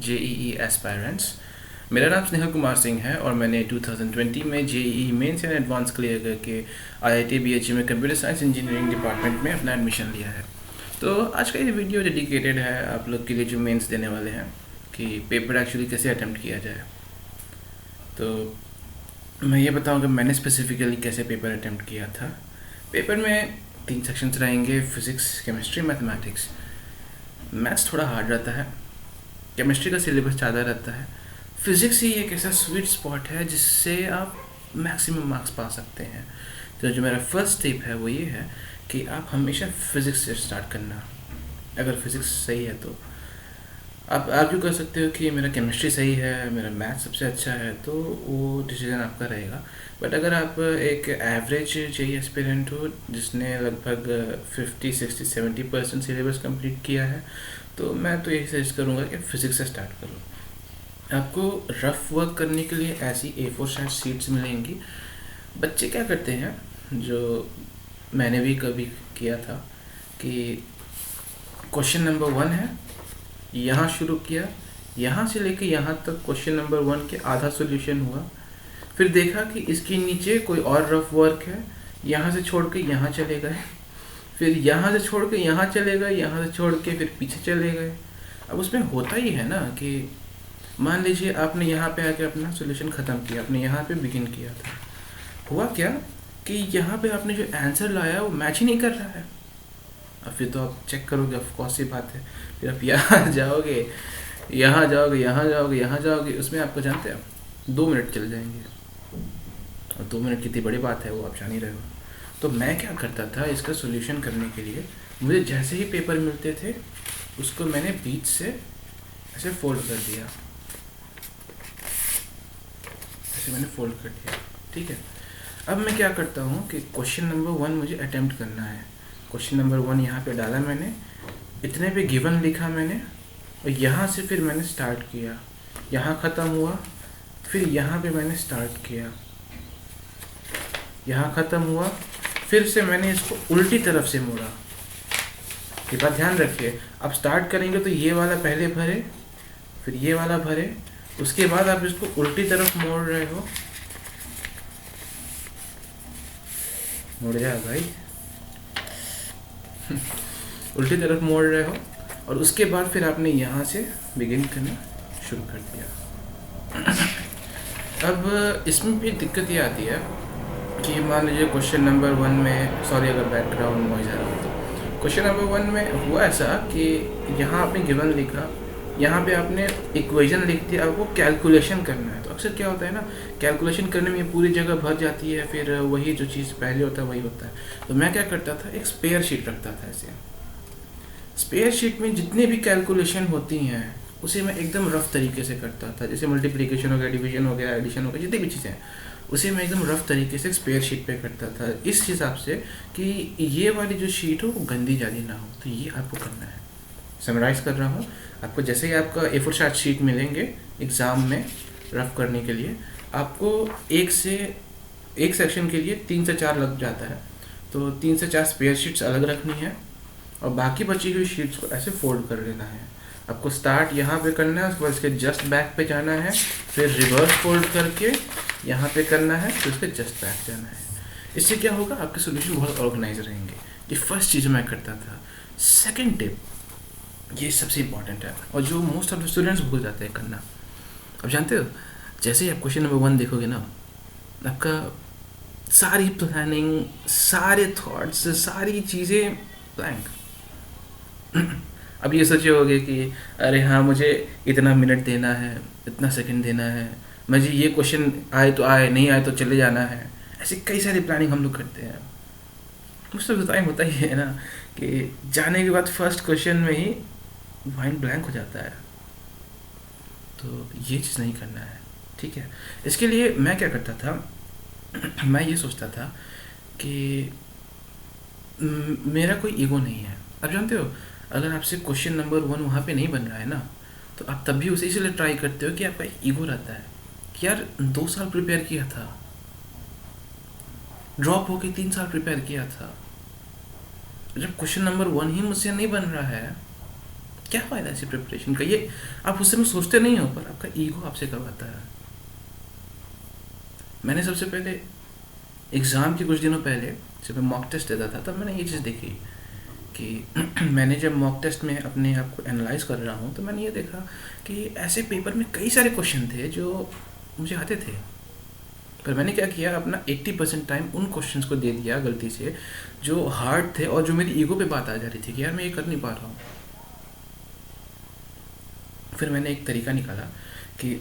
JEE aspirants. मेरा नाम स्नेहल कुमार सिंह है और मैंने 2020 में JEE mains and advanced clear करके आईआईटी बीएचयू में कंप्यूटर साइंस इंजीनियरिंग डिपार्टमेंट में अपना एडमिशन लिया है। तो आज का ये वीडियो डेडिकेटेड है आप लोग के लिए जो मेंस देने वाले हैं कि पेपर एक्चुअली कैसे अटेम्प्ट किया जाए। तो मैं ये बताऊंगा मैंने स्पेसिफिकली कैसे पेपर अटेम्प्ट किया था। पेपर में 3 सेक्शंस रहेंगे, फिज़िक्स, केमिस्ट्री, मैथमेटिक्स। मैथ्स थोड़ा हार्ड रहता है, केमिस्ट्री का सिलेबस ज़्यादा रहता है। फिज़िक्स ही एक ऐसा स्वीट स्पॉट है जिससे आप मैक्सिमम मार्क्स पा सकते हैं। तो जो मेरा फर्स्ट स्टेप है वो ये है कि आप हमेशा फ़िज़िक्स से स्टार्ट करना। अगर फिज़िक्स सही है तो आप आर्ग्यू कर सकते हो कि मेरा केमिस्ट्री सही है, मेरा मैथ सबसे अच्छा है, तो वो डिसीजन आपका रहेगा। बट अगर आप एक एवरेज जेईई एस्पिरेंट हो जिसने लगभग 50, 60, 70% सिलेबस कंप्लीट किया है, तो मैं तो यही सजेस्ट करूँगा कि फ़िज़िक्स से स्टार्ट करो। आपको रफ वर्क करने के लिए ऐसी A4 साइज शीट्स मिलेंगी। बच्चे क्या करते हैं, जो मैंने भी कभी किया था, कि क्वेश्चन नंबर 1 है, यहाँ शुरू किया, यहाँ से लेके यहाँ तक क्वेश्चन नंबर 1 के आधा सॉल्यूशन हुआ, फिर देखा कि इसके नीचे कोई और रफ वर्क है, यहाँ से छोड़ के यहाँ चले गए, फिर यहाँ से छोड़ के यहाँ चले गए, यहाँ से छोड़ के फिर पीछे चले गए। अब उसमें होता ही है ना कि मान लीजिए आपने यहाँ पे आके अपना सॉल्यूशन ख़त्म किया, आपने यहाँ पे बिगिन किया था, हुआ क्या कि यहाँ पे आपने जो आंसर लाया वो मैच ही नहीं कर रहा है। अब फिर तो आप चेक करोगे, ऑफ कोर्स सी बात है, फिर आप यहाँ जाओगे, यहाँ जाओगे, यहाँ जाओगे, यहाँ जाओगे, उसमें आपको जानते हैं 2 मिनट चल जाएंगे। और 2 मिनट कितनी बड़ी बात है वो आप जान ही रहे हो। तो मैं क्या करता था इसका सोल्यूशन करने के लिए, मुझे जैसे ही पेपर मिलते थे उसको मैंने बीच से ऐसे फोल्ड कर दिया, ऐसे मैंने फोल्ड कर दिया, ठीक है। अब मैं क्या करता हूँ कि क्वेश्चन नंबर 1 मुझे अटेम्प्ट करना है। क्वेश्चन नंबर 1 यहाँ पे डाला मैंने, इतने पे गिवन लिखा मैंने, और यहाँ से फिर मैंने स्टार्ट किया, यहाँ ख़त्म हुआ, फिर यहाँ पे मैंने स्टार्ट किया, यहाँ ख़त्म हुआ, फिर से मैंने इसको उल्टी तरफ से मोड़ा। ये बात ध्यान रखिए, आप स्टार्ट करेंगे तो ये वाला पहले भरे, फिर ये वाला भरे, उसके बाद आप इसको उल्टी तरफ मोड़ रहे हो। मुड़ जा भाई उल्टी तरफ मोड़ रहे हो, और उसके बाद फिर आपने यहाँ से बिगिन करना शुरू कर दिया। अब इसमें भी दिक्कत ये आती है कि मान लीजिए क्वेश्चन नंबर 1 में, सॉरी अगर बैकग्राउंड नॉइज आ रहा हो, तो क्वेश्चन नंबर 1 में हुआ ऐसा कि यहाँ आपने गिवन लिखा, यहाँ पे आपने इक्वेशन लिख दिया, आपको कैलकुलेशन करना है। तो अक्सर क्या होता है ना, कैलकुलेशन करने में पूरी जगह भर जाती है, फिर वही जो चीज़ पहले होता है वही होता है। तो मैं क्या करता था, एक स्पेयर शीट रखता था। ऐसे स्पेयर शीट में जितनी भी कैलकुलेशन होती हैं उसे मैं एकदम रफ तरीके से करता था। जैसे मल्टीप्लिकेशन हो गया, डिवीजन हो गया, एडिशन हो गया, जितनी भी चीज़ें हैं उसे मैं एकदम रफ तरीके से स्पेयर शीट पे करता था, इस हिसाब से कि ये वाली जो शीट हो वो गंदी जाली ना हो। तो ये आपको करना है। समराइज कर रहा हूँ, आपको जैसे ही आपका A4 साइज शीट मिलेंगे एग्ज़ाम में रफ करने के लिए, आपको एक सेक्शन के लिए 3 से 4 लग जाता है। तो 3 से 4 स्पेयर शीट्स अलग रखनी है, और बाकी बची हुई शीट्स को ऐसे फोल्ड कर लेना है। आपको स्टार्ट यहाँ पे करना है, उसके बाद इसके जस्ट बैक पे जाना है, फिर रिवर्स फोल्ड करके यहाँ पे करना है, फिर उसके जस्ट बैक जाना है। इससे क्या होगा, आपके सोल्यूशन बहुत ऑर्गेनाइज रहेंगे। ये फर्स्ट चीज़ मैं करता था। सेकेंड टिप, ये सबसे इंपॉर्टेंट है और जो मोस्ट ऑफ द स्टूडेंट्स भूल जाते हैं करना। अब जानते हो, जैसे ही आप क्वेश्चन नंबर 1 देखोगे ना, आपका सारी प्लानिंग, सारे थॉट्स, सारी चीज़ें ब्लैंक। अब ये सोचे होगे कि अरे हाँ, मुझे इतना मिनट देना है, इतना सेकंड देना है, मुझे ये क्वेश्चन आए तो आए, नहीं आए तो चले जाना है। ऐसी कई सारी प्लानिंग हम लोग करते हैं। मुझसे तो टाइम होता ही है ना कि जाने के बाद फर्स्ट क्वेश्चन में ही माइंड ब्लैंक हो जाता है। तो ये चीज़ नहीं करना है, ठीक है। इसके लिए मैं क्या करता था, मैं ये सोचता था कि मेरा कोई ईगो नहीं है। आप जानते हो, अगर आपसे क्वेश्चन नंबर 1 वहाँ पे नहीं बन रहा है ना, तो आप तब भी उसे इसलिए ट्राई करते हो कि आपका ईगो रहता है कि यार 2 साल प्रिपेयर किया था, ड्रॉप होके 3 साल प्रिपेयर किया था, जब क्वेश्चन नंबर 1 ही मुझसे नहीं बन रहा है क्या फ़ायदा ऐसी प्रिपरेशन का? ये आप उस समय सोचते नहीं हो, पर आपका ईगो आपसे करवाता है। मैंने सबसे पहले एग्ज़ाम के कुछ दिनों पहले जब मैं मॉक टेस्ट देता था, तब मैंने ये चीज़ देखी कि मैंने जब मॉक टेस्ट में अपने आप को एनालाइज कर रहा हूँ, तो मैंने ये देखा कि ऐसे पेपर में कई सारे क्वेश्चन थे जो मुझे आते थे, पर मैंने क्या किया, अपना 80% टाइम उन क्वेश्चंस को दे दिया गलती से जो हार्ड थे और जो मेरी ईगो पे बात आ जा रही थी कि यार मैं ये कर नहीं पा रहा हूँ। फिर मैंने एक तरीका निकाला कि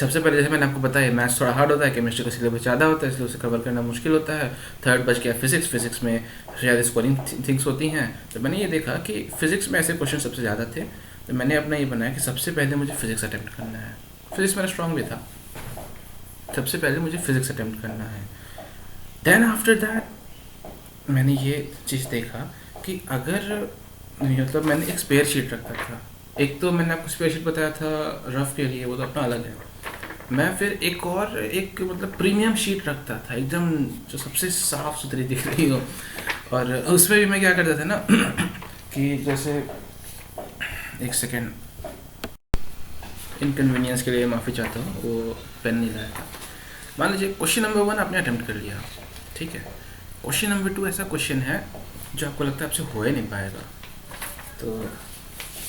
सबसे पहले जैसे मैंने आपको बताया, मैथ्स थोड़ा हार्ड होता है, केमिस्ट्री का सिलेबस ज़्यादा होता है, इसलिए उसे कवर करना मुश्किल होता है। थर्ड बच गया फिजिक्स में ज़्यादा स्कोरिंग थिंग्स होती हैं। तो मैंने ये देखा कि फिजिक्स में ऐसे क्वेश्चन सबसे ज़्यादा थे, तो मैंने अपना ये बनाया कि सबसे पहले मुझे फिजिक्स अटैम्प्ट करना है। फिजिक्स मेरा स्ट्रॉन्ग भी था, सबसे पहले मुझे फिजिक्स अटैम्प्ट करना है। देन आफ्टर दैट मैंने ये चीज़ देखा कि अगर मतलब मैंने एक स्पेयर शीट रखा था। एक तो मैंने आपको स्पेयर शीट बताया था रफ के लिए, वो तो अपना अलग है। मैं फिर एक और एक मतलब प्रीमियम शीट रखता था, एकदम जो सबसे साफ़ सुथरी दिख रही हो। और उसमें भी मैं क्या करता था ना कि जैसे एक सेकेंड, इनकन्वीनियंस के लिए माफ़ी चाहता हूँ, वो पेन नहीं लाया था। मान लीजिए क्वेश्चन नंबर 1 आपने अटेम्प्ट कर लिया, ठीक है। क्वेश्चन नंबर 2 ऐसा क्वेश्चन है जो आपको लगता है आपसे हो ही नहीं पाएगा, तो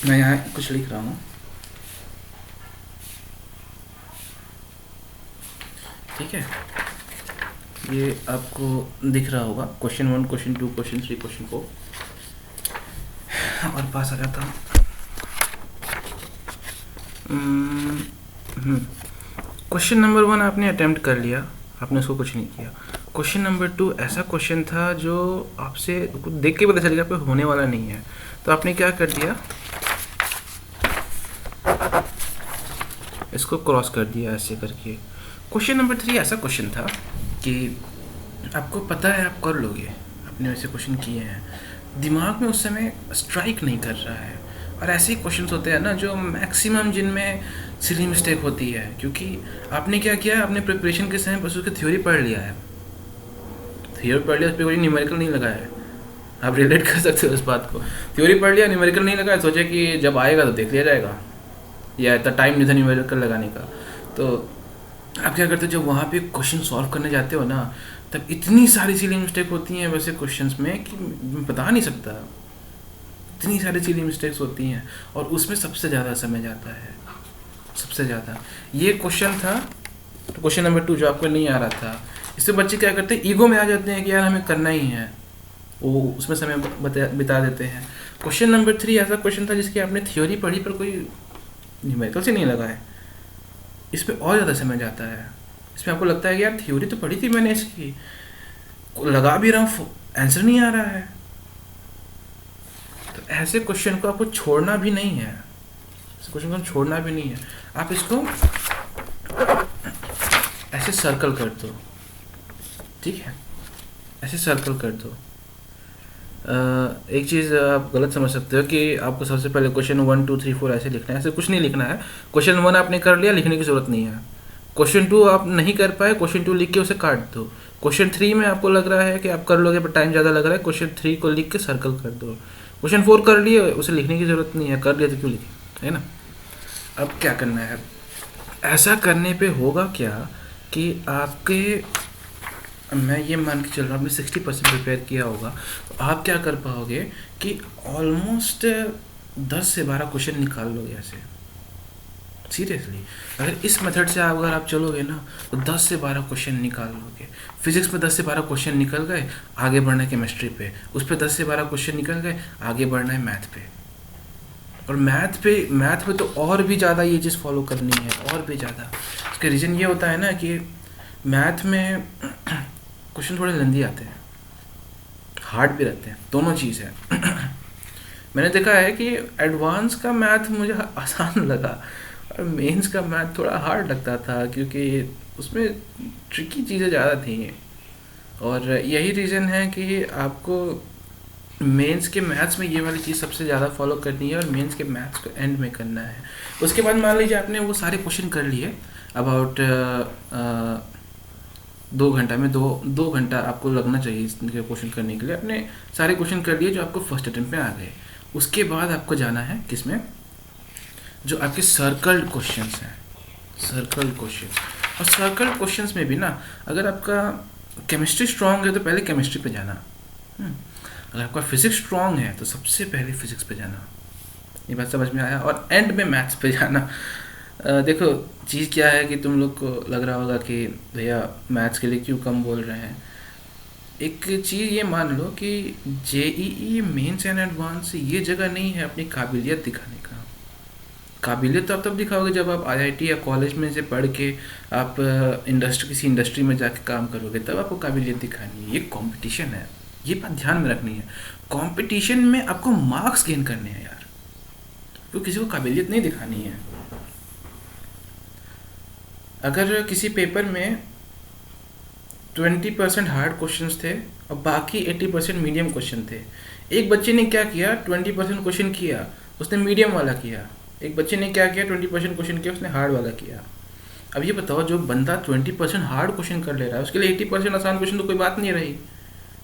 मैं यहाँ कुछ लिख रहा हूँ, ठीक है। ये आपको दिख रहा होगा क्वेश्चन 1, क्वेश्चन 2, क्वेश्चन 3, क्वेश्चन 4, और पास आ जाता हूँ। क्वेश्चन नंबर 1 आपने अटेम्प्ट कर लिया, आपने उसको कुछ नहीं किया। क्वेश्चन नंबर 2 ऐसा क्वेश्चन था जो आपसे देख के पता चल गया आपको होने वाला नहीं है, तो आपने क्या कर दिया, इसको क्रॉस कर दिया ऐसे करके। क्वेश्चन नंबर 3 ऐसा क्वेश्चन था कि आपको पता है आप कर लोगे, आपने वैसे क्वेश्चन किए हैं, दिमाग में उस समय स्ट्राइक नहीं कर रहा है। और ऐसे ही क्वेश्चंस होते हैं ना जो मैक्सिमम जिनमें सिली मिस्टेक होती है, क्योंकि आपने क्या किया, आपने प्रिपरेशन के समय बस उसकी थ्योरी पढ़ लिया है, थ्योरी पढ़ लिया, उस पर कोई न्यूमेरिकल नहीं लगाया है। आप रिलेट कर सकते हो उस बात को, थ्योरी पढ़ लिया, न्यूमेरिकल नहीं लगाया, सोचे कि जब आएगा तो देख लिया जाएगा, या इतना टाइम नहीं था न्यूमेरिकल लगाने का। तो आप क्या करते हो, जब वहाँ पे क्वेश्चन सॉल्व करने जाते हो ना, तब इतनी सारी सिली मिस्टेक होती हैं वैसे क्वेश्चंस में कि बता नहीं सकता, इतनी सारी सिली मिस्टेक्स होती हैं, और उसमें सबसे ज़्यादा समय जाता है, सबसे ज़्यादा। ये क्वेश्चन था तो क्वेश्चन नंबर 2 जो आपको नहीं आ रहा था, इससे बच्चे क्या करते हैं, ईगो में आ जाते हैं कि यार हमें करना ही है, वो उसमें समय बिता देते हैं। क्वेश्चन नंबर 3 ऐसा क्वेश्चन था जिसकी आपने थ्योरी पढ़ी पर कोई न्यूमेरिकल से नहीं लगा है, इस पर और ज़्यादा समय जाता है। इसमें आपको लगता है कि यार थ्योरी तो पढ़ी थी मैंने, इसकी लगा भी रहा हूँ, आंसर नहीं आ रहा है। तो ऐसे क्वेश्चन को आपको छोड़ना भी नहीं है, ऐसे क्वेश्चन को छोड़ना भी नहीं है, आप इसको ऐसे सर्कल कर दो, ठीक है, ऐसे सर्कल कर दो। एक चीज़ आप गलत समझ सकते हो कि आपको सबसे पहले क्वेश्चन 1, 2, 3, 4 ऐसे लिखना है, ऐसे कुछ नहीं लिखना है। क्वेश्चन 1 आपने कर लिया, लिखने की ज़रूरत नहीं है। क्वेश्चन 2 आप नहीं कर पाए, क्वेश्चन 2 लिख के उसे काट दो। क्वेश्चन 3 में आपको लग रहा है कि आप कर लोगे पर टाइम ज़्यादा लग रहा है, क्वेश्चन 3 को लिख के सर्कल कर दो। क्वेश्चन 4 कर लिए, उसे लिखने की ज़रूरत नहीं है, कर लिया तो क्यों लिखे, है ना। अब क्या करना है, ऐसा करने पे होगा क्या कि आपके, मैं ये मान के चल रहा हूँ आपने 60% प्रिपेयर किया होगा, तो आप क्या कर पाओगे कि ऑलमोस्ट 10 से 12 क्वेश्चन निकाल लोगे ऐसे, सीरियसली। अगर इस मेथड से अगर आप चलोगे ना तो 10 से 12 क्वेश्चन निकाल लोगे। फिजिक्स में 10 से 12 क्वेश्चन निकल गए, आगे बढ़ना है केमिस्ट्री पे, उस पर 10 से 12 क्वेश्चन निकल गए, आगे बढ़ना है मैथ पे। और मैथ पे तो और भी ज़्यादा ये चीज़ फॉलो करनी है, और भी ज़्यादा। इसका रीज़न ये होता है ना कि मैथ में क्वेश्चन थोड़े लेंदी आते हैं, हार्ड भी रहते हैं, दोनों चीज़ है। मैंने देखा है कि एडवांस का मैथ मुझे आसान लगा और मेंस का मैथ थोड़ा हार्ड लगता था, क्योंकि उसमें ट्रिकी चीज़ें ज़्यादा थी। और यही रीज़न है कि आपको मेंस के मैथ्स में ये वाली चीज़ सबसे ज़्यादा फॉलो करनी है, और मेंस के मैथ्स को एंड में करना है। उसके बाद मान लीजिए आपने वो सारे क्वेश्चन कर लिए अबाउट 2 घंटा में 2 घंटा आपको लगना चाहिए इसके क्वेश्चन करने के लिए। अपने सारे क्वेश्चन कर लिए जो आपको फर्स्ट अटेम्प्ट में आ गए। उसके बाद आपको जाना है किसमें, जो आपके सर्कल्ड क्वेश्चंस हैं, सर्कल्ड क्वेश्चन। और सर्कल्ड क्वेश्चंस में भी ना, अगर आपका केमिस्ट्री स्ट्रांग है तो पहले केमिस्ट्री पे जाना। अगर आपका फिजिक्स स्ट्रांग है तो सबसे पहले फिजिक्स पे जाना। ये बात समझ में आया। और एंड में मैथ्स पे जाना। देखो चीज़ क्या है कि तुम लोग को लग रहा होगा कि भैया मैथ्स के लिए क्यों कम बोल रहे हैं। एक चीज़ ये मान लो कि जेईई मेंस एंड एडवांस ये जगह नहीं है अपनी काबिलियत दिखाने का। काबिलियत तो आप तब दिखाओगे जब आप आईआईटी या कॉलेज में से पढ़ के आप किसी इंडस्ट्री में जाके काम करोगे, तब आपको काबिलियत दिखानी है। ये कंपटीशन है, ये बात ध्यान में रखनी है। कंपटीशन में आपको मार्क्स गेन करने हैं यार, तो किसी को काबिलियत नहीं दिखानी है। अगर किसी पेपर में 20% हार्ड क्वेश्चंस थे और बाकी 80% मीडियम क्वेश्चन थे, एक बच्चे ने क्या किया, 20% क्वेश्चन किया, उसने मीडियम वाला किया। एक बच्चे ने क्या किया, 20% क्वेश्चन किया, उसने हार्ड वाला किया। अब ये बताओ, जो बंदा 20% हार्ड क्वेश्चन कर ले रहा है उसके लिए 80% आसान क्वेश्चन तो कोई बात नहीं रही,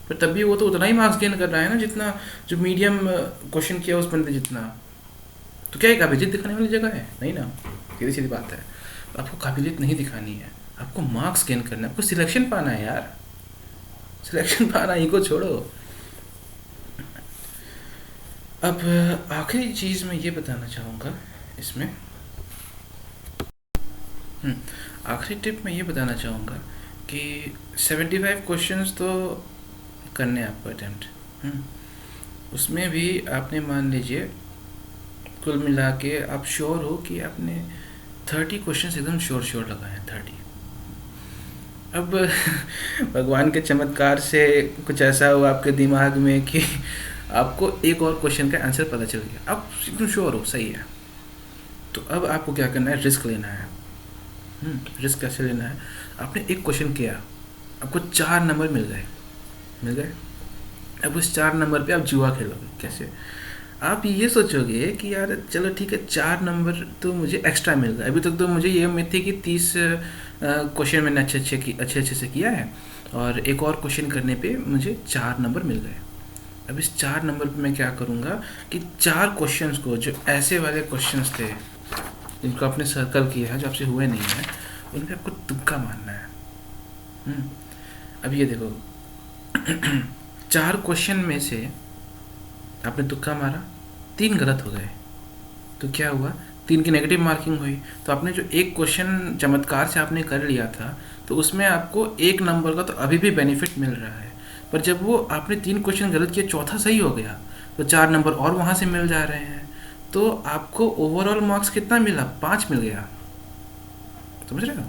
पर तब भी वो तो उतना ही मार्क्स गेन कर रहा है ना जितना जो मीडियम क्वेश्चन किया उस बंदे जितना। तो क्या एक काबिलियत दिखाने वाली जगह है? नहीं ना, सीधी सीधी बात है। आपको काबिलियत नहीं दिखानी है, आपको मार्क्स गेन करना है, आपको सिलेक्शन पाना है यार, सिलेक्शन पाना, ईगो छोड़ो। अब आखिरी चीज़ मैं ये बताना चाहूँगा इसमें, आखिरी टिप मैं ये बताना चाहूँगा कि 75 क्वेश्चंस तो करने हैं आपको अटैम्प्ट। उसमें भी आपने मान लीजिए कुल मिला के आप श्योर हो कि आपने 30 क्वेश्चंस एकदम श्योर लगाए हैं, 30। अब भगवान के चमत्कार से कुछ ऐसा हुआ आपके दिमाग में कि आपको एक और क्वेश्चन का आंसर पता चल गया, अब एकदम श्योर हो सही है। तो अब आपको क्या करना है, रिस्क लेना है। रिस्क कैसे लेना है, आपने एक क्वेश्चन किया, आपको 4 नंबर मिल गए। अब उस 4 नंबर पे आप जुआ खेलोगे। कैसे? आप ये सोचोगे कि यार चलो ठीक है, 4 नंबर तो मुझे एक्स्ट्रा मिल गए। अभी तक तो मुझे ये उम्मीद थी कि 30 क्वेश्चन मैंने अच्छे से किया है और एक और क्वेश्चन करने पे मुझे 4 नंबर मिल गए। अब इस 4 नंबर पे मैं क्या करूँगा कि 4 क्वेश्चंस को, जो ऐसे वाले क्वेश्चंस थे जिनको आपने सर्कल किया है, जो आपसे हुए नहीं है, उन पर आपको तुक्का मारना है। अब ये देखो 4 क्वेश्चन में से आपने तुक्का मारा, 3 गलत हो गए, तो क्या हुआ, 3 की नेगेटिव मार्किंग हुई। तो आपने जो एक क्वेश्चन चमत्कार से आपने कर लिया था, तो उसमें आपको 1 नंबर का तो अभी भी बेनिफिट मिल रहा है। पर जब वो आपने 3 क्वेश्चन गलत किया, चौथा सही हो गया, तो 4 नंबर और वहाँ से मिल जा रहे हैं। तो आपको ओवरऑल मार्क्स कितना मिला, 5 मिल गया। समझ रहे हो?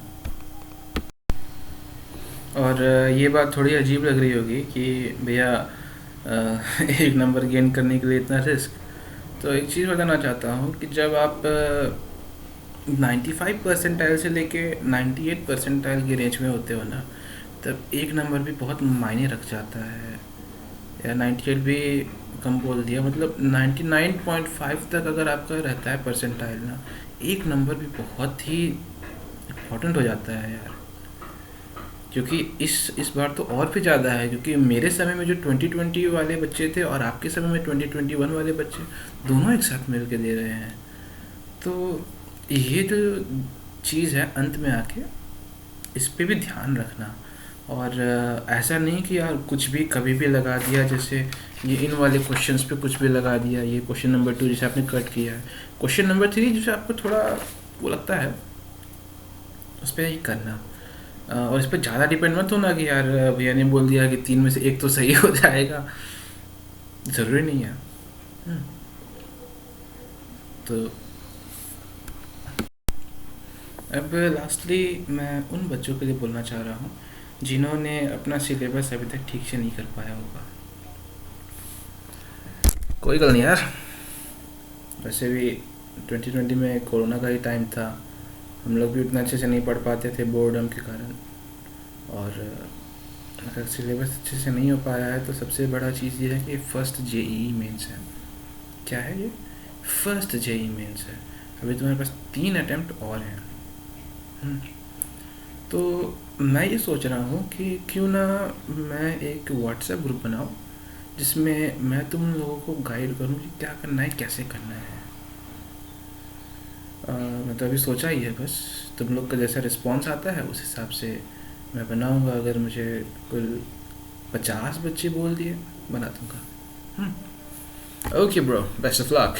और ये बात थोड़ी अजीब लग रही होगी कि भैया एक नंबर गेन करने के लिए इतना रिस्क। तो एक चीज़ बताना चाहता हूँ कि जब आप 95 परसेंटाइल से लेके 98 परसेंटाइल की रेंज में होते हो ना, तब एक नंबर भी बहुत मायने रख जाता है। या 98 भी कम बोल दिया, मतलब 99.5 तक अगर आपका रहता है परसेंटाइल ना, एक नंबर भी बहुत ही इम्पोर्टेंट हो जाता है यार। क्योंकि इस बार तो और भी ज़्यादा है, क्योंकि मेरे समय में जो 2020 वाले बच्चे थे और आपके समय में 2021 वाले बच्चे, दोनों एक साथ मिल के दे रहे हैं। तो ये जो चीज़ है, अंत में आके इस पे भी ध्यान रखना। और ऐसा नहीं कि यार कुछ भी कभी भी लगा दिया, जैसे ये इन वाले क्वेश्चंस पे कुछ भी लगा दिया। ये क्वेश्चन नंबर 2 जैसे आपने कट किया है, क्वेश्चन नंबर 3 जैसे आपको थोड़ा वो लगता है, उस पर ही करना। और इस पर ज़्यादा डिपेंड मत होना कि यार भैया ने बोल दिया कि 3 में से 1 तो सही हो जाएगा, ज़रूरी नहीं है। तो अब लास्टली मैं उन बच्चों के लिए बोलना चाह रहा हूँ जिन्होंने अपना सिलेबस अभी तक ठीक से नहीं कर पाया होगा। कोई गल नहीं यार, वैसे भी 2020 में कोरोना का ही टाइम था, हम लोग भी उतना अच्छे से नहीं पढ़ पाते थे बोर्डम के कारण। और अगर सिलेबस अच्छे से नहीं हो पाया है तो सबसे बड़ा चीज़ ये है कि फर्स्ट जेईई मेंस है। क्या है ये? फर्स्ट जेईई मेंस है। अभी तुम्हारे पास 3 अटेम्प्ट और हैं। तो मैं ये सोच रहा हूँ कि क्यों ना मैं एक व्हाट्सएप ग्रुप बनाऊँ जिसमें मैं तुम लोगों को गाइड करूँ कि क्या करना है, कैसे करना है। मैं तो अभी सोचा ही है, बस तुम लोग का जैसा रिस्पॉन्स आता है उस हिसाब से मैं बनाऊँगा। अगर मुझे कुल 50 बच्चे बोल दिए, बना दूँगा। Okay bro, best of luck.